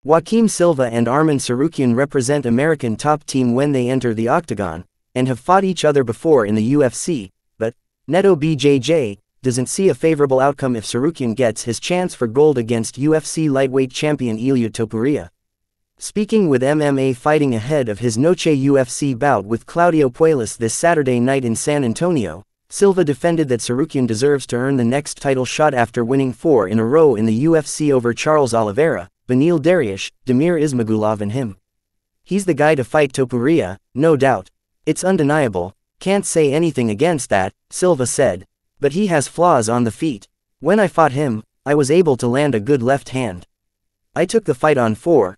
Joaquim Silva and Arman Tsarukyan represent American top team when they enter the octagon, and have fought each other before in the UFC, but Neto BJJ doesn't see a favorable outcome if Tsarukyan gets his chance for gold against UFC lightweight champion Ilia Topuria. Speaking with MMA Fighting ahead of his Noche UFC bout with Claudio Puelles this Saturday night in San Antonio, Silva defended that Tsarukyan deserves to earn the next title shot after winning 4 in a row in the UFC over Charles Oliveira, Beneil Dariush, Damir Ismagulov and him. He's the guy to fight Topuria, no doubt. It's undeniable, can't say anything against that, Silva said. But he has flaws on the feet. When I fought him, I was able to land a good left hand. I took the fight on 4-5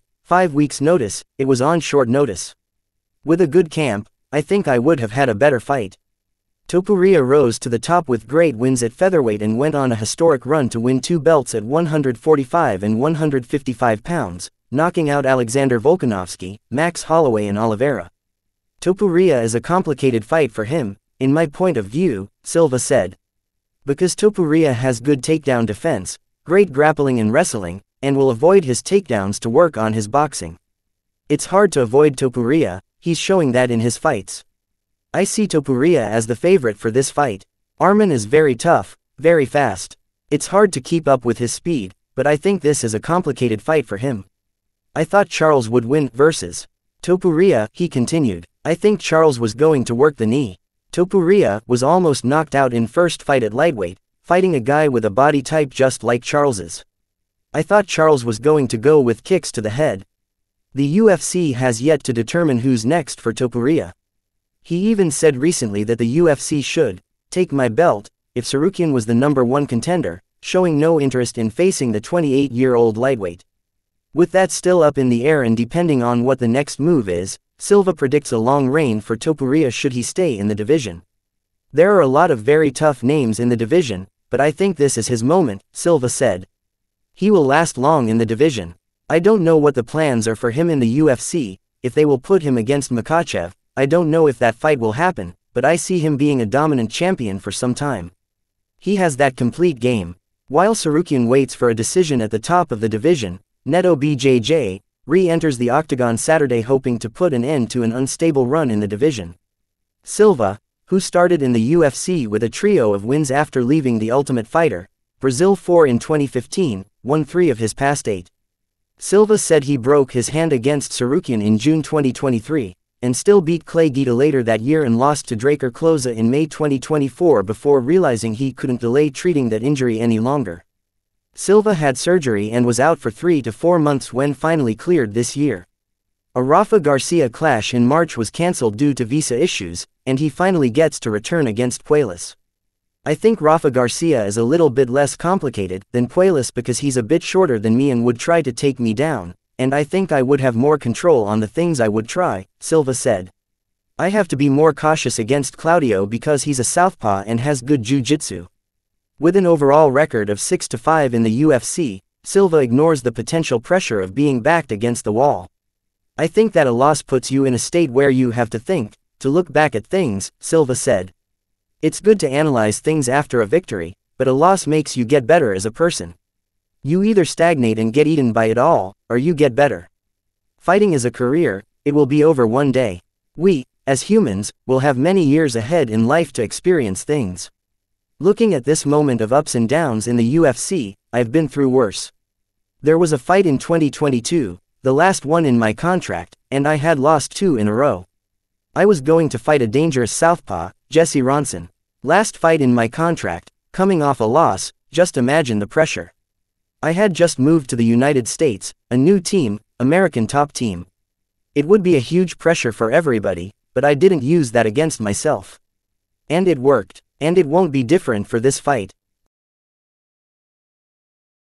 weeks notice, it was on short notice. With a good camp, I think I would have had a better fight. Topuria rose to the top with great wins at featherweight and went on a historic run to win 2 belts at 145 and 155 pounds, knocking out Alexander Volkanovski, Max Holloway and Oliveira. Topuria is a complicated fight for him, in my point of view, Silva said. Because Topuria has good takedown defense, great grappling and wrestling, and will avoid his takedowns to work on his boxing. It's hard to avoid Topuria, he's showing that in his fights. I see Topuria as the favorite for this fight. Arman is very tough, very fast. It's hard to keep up with his speed, but I think this is a complicated fight for him. I thought Charles would win versus Topuria, he continued. I think Charles was going to work the knee. Topuria was almost knocked out in first fight at lightweight, fighting a guy with a body type just like Charles's. I thought Charles was going to go with kicks to the head. The UFC has yet to determine who's next for Topuria. He even said recently that the UFC should take my belt if Tsarukyan was the #1 contender, showing no interest in facing the 28-year-old lightweight. With that still up in the air and depending on what the next move is, Silva predicts a long reign for Topuria should he stay in the division. There are a lot of very tough names in the division, but I think this is his moment, Silva said. He will last long in the division. I don't know what the plans are for him in the UFC, if they will put him against Makhachev. I don't know if that fight will happen, but I see him being a dominant champion for some time. He has that complete game. While Tsarukyan waits for a decision at the top of the division, Neto BJJ re-enters the octagon Saturday hoping to put an end to an unstable run in the division. Silva, who started in the UFC with a trio of wins after leaving the Ultimate Fighter, Brazil 4 in 2015, won 3 of his past 8. Silva said he broke his hand against Tsarukyan in June 2023, and still beat Clay Guida later that year and lost to Draker Klose in May 2024 before realizing he couldn't delay treating that injury any longer. Silva had surgery and was out for 3 to 4 months when finally cleared this year. A Rafa Garcia clash in March was cancelled due to visa issues, and he finally gets to return against Puelles. I think Rafa Garcia is a little bit less complicated than Puelles because he's a bit shorter than me and would try to take me down, and I think I would have more control on the things I would try, Silva said. I have to be more cautious against Claudio because he's a southpaw and has good jiu-jitsu. With an overall record of 6-5 in the UFC, Silva ignores the potential pressure of being backed against the wall. I think that a loss puts you in a state where you have to think, to look back at things, Silva said. It's good to analyze things after a victory, but a loss makes you get better as a person. You either stagnate and get eaten by it all, or you get better. Fighting is a career, it will be over one day. We, as humans, will have many years ahead in life to experience things. Looking at this moment of ups and downs in the UFC, I've been through worse. There was a fight in 2022, the last one in my contract, and I had lost 2 in a row. I was going to fight a dangerous southpaw, Jesse Ronson. Last fight in my contract, coming off a loss, just imagine the pressure. I had just moved to the United States, a new team, American top team. It would be a huge pressure for everybody, but I didn't use that against myself. And it worked, and it won't be different for this fight.